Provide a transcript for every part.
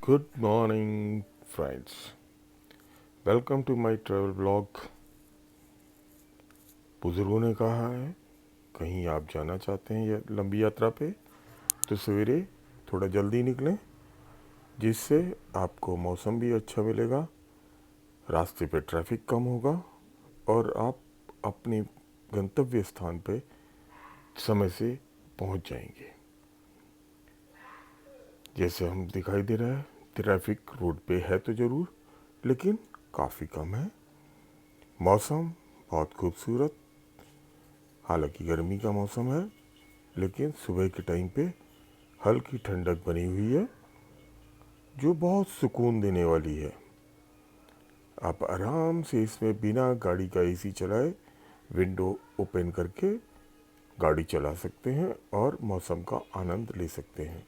Good morning, friends. Welcome to my travel blog. बुजुर्गों ने कहा है कहीं आप जाना चाहते हैं या लंबी यात्रा पे तो सवेरे थोड़ा जल्दी निकलें, जिससे आपको मौसम भी अच्छा मिलेगा, रास्ते पे ट्रैफिक कम होगा और आप अपने गंतव्य स्थान पे समय से पहुंच जाएंगे। जैसे हम दिखाई दे रहा है, ट्रैफिक रोड पे है तो ज़रूर, लेकिन काफ़ी कम है। मौसम बहुत खूबसूरत, हालांकि गर्मी का मौसम है, लेकिन सुबह के टाइम पे हल्की ठंडक बनी हुई है जो बहुत सुकून देने वाली है। आप आराम से इसमें बिना गाड़ी का एसी चलाए विंडो ओपन करके गाड़ी चला सकते हैं और मौसम का आनंद ले सकते हैं।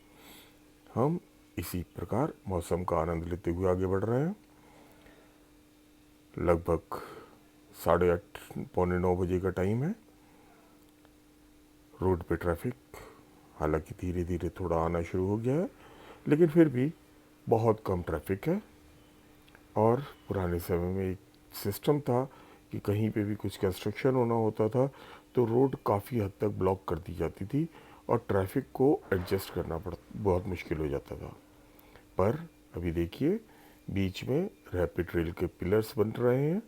हम इसी प्रकार मौसम का आनंद लेते हुए आगे बढ़ रहे हैं। लगभग 8:30 पौने 9 बजे का टाइम है। रोड पे ट्रैफिक हालांकि धीरे धीरे थोड़ा आना शुरू हो गया है, लेकिन फिर भी बहुत कम ट्रैफिक है। और पुराने समय में एक सिस्टम था कि कहीं पे भी कुछ कंस्ट्रक्शन होना होता था तो रोड काफ़ी हद तक ब्लॉक कर दी जाती थी और ट्रैफिक को एडजस्ट करना बहुत मुश्किल हो जाता था। पर अभी देखिए, बीच में रैपिड रेल के पिलर्स बन रहे हैं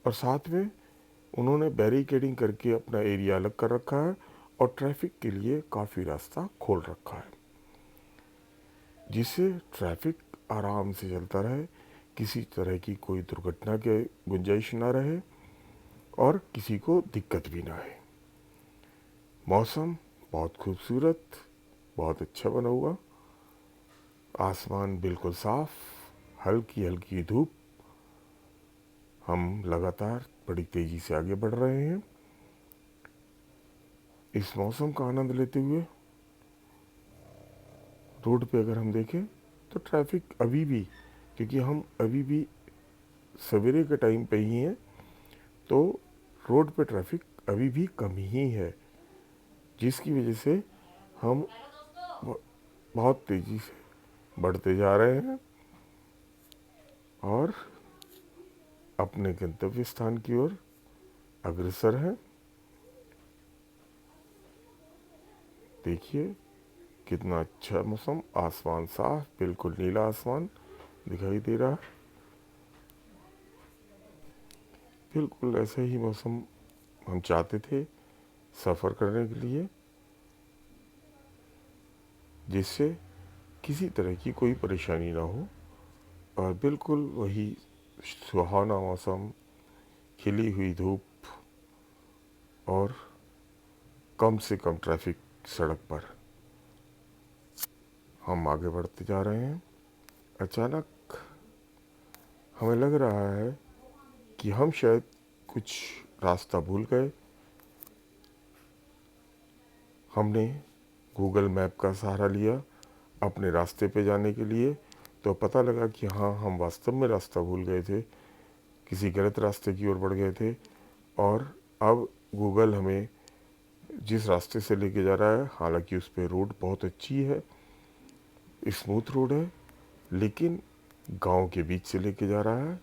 और साथ में उन्होंने बैरिकेडिंग करके अपना एरिया अलग कर रखा है और ट्रैफिक के लिए काफ़ी रास्ता खोल रखा है, जिससे ट्रैफिक आराम से चलता रहे, किसी तरह की कोई दुर्घटना के गुंजाइश ना रहे और किसी को दिक्कत भी ना आए। मौसम बहुत खूबसूरत, बहुत अच्छा बना हुआ, आसमान बिल्कुल साफ, हल्की हल्की धूप। हम लगातार बड़ी तेज़ी से आगे बढ़ रहे हैं। इस मौसम का आनंद लेते हुए रोड पे अगर हम देखें तो ट्रैफिक अभी भी, क्योंकि हम अभी भी सवेरे के टाइम पे ही हैं, तो रोड पे ट्रैफिक अभी भी कम ही है, जिसकी वजह से हम बहुत तेज़ी से बढ़ते जा रहे हैं और अपने गंतव्य स्थान की ओर अग्रसर हैं। देखिए कितना अच्छा मौसम, आसमान साफ, बिल्कुल नीला आसमान दिखाई दे रहा है। बिल्कुल ऐसा ही मौसम हम चाहते थे सफ़र करने के लिए, जिससे किसी तरह की कोई परेशानी ना हो और बिल्कुल वही सुहाना मौसम, खिली हुई धूप और कम से कम ट्रैफिक सड़क पर। हम आगे बढ़ते जा रहे हैं। अचानक हमें लग रहा है कि हम शायद कुछ रास्ता भूल गए। हमने गूगल मैप का सहारा लिया अपने रास्ते पे जाने के लिए, तो पता लगा कि हाँ, हम वास्तव में रास्ता भूल गए थे, किसी गलत रास्ते की ओर बढ़ गए थे। और अब गूगल हमें जिस रास्ते से लेके जा रहा है, हालांकि उस पर रोड बहुत अच्छी है, स्मूथ रोड है, लेकिन गांव के बीच से लेके जा रहा है।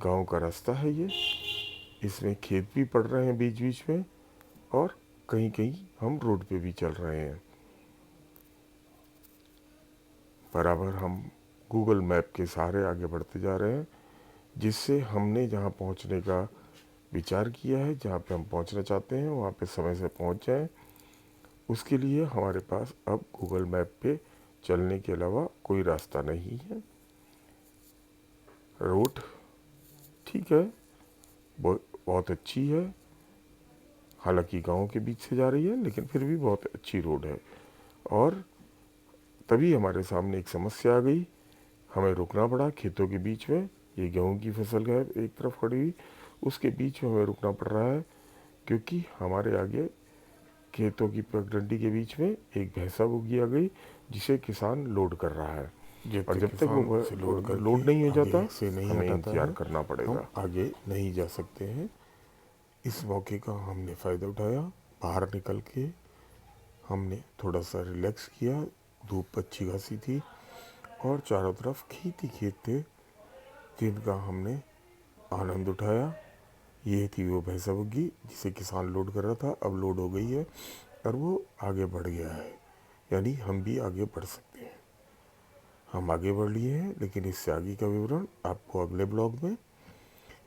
गांव का रास्ता है ये, इसमें खेत भी पड़ रहे हैं बीच बीच में और कहीं कहीं हम रोड पे भी चल रहे हैं। बराबर हम गूगल मैप के सहारे आगे बढ़ते जा रहे हैं, जिससे हमने जहाँ पहुँचने का विचार किया है, जहाँ पे हम पहुँचना चाहते हैं वहाँ पे समय से पहुँच जाएं। उसके लिए हमारे पास अब गूगल मैप पे चलने के अलावा कोई रास्ता नहीं है। रोड ठीक है, बहुत अच्छी है, हालांकि गांव के बीच से जा रही है, लेकिन फिर भी बहुत अच्छी रोड है। और तभी हमारे सामने एक समस्या आ गई, हमें रुकना पड़ा खेतों के बीच में। ये गेहूं की फसल है एक तरफ खड़ी हुई, उसके बीच में हमें रुकना पड़ रहा है, क्योंकि हमारे आगे खेतों की पगडंडी के बीच में एक भैंसा बोगी आ गई, जिसे किसान लोड कर रहा है। और जब तक वो लोड नहीं हो जाता, से नहीं हमें हटाता इंतज़ार है, करना हम पड़ेगा। आगे नहीं जा सकते हैं। इस मौके का हमने फ़ायदा उठाया। बाहर निकल के हमने थोड़ा सा रिलैक्स किया, धूप अच्छी खासी थी और चारों तरफ खेत ही खेत थे जिनका हमने आनंद उठाया। ये थी वो भैंसा बग्गी जिसे किसान लोड कर रहा था, अब लोड हो गई है और वो आगे बढ़ गया है, यानी हम भी आगे बढ़ सकते हैं। हम आगे बढ़ लिए हैं, लेकिन इससे आगे का विवरण आपको अगले ब्लॉग में।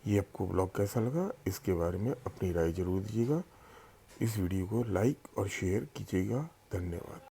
ये आपको ब्लॉग कैसा लगा इसके बारे में अपनी राय जरूर दीजिएगा। इस वीडियो को लाइक और शेयर कीजिएगा। धन्यवाद।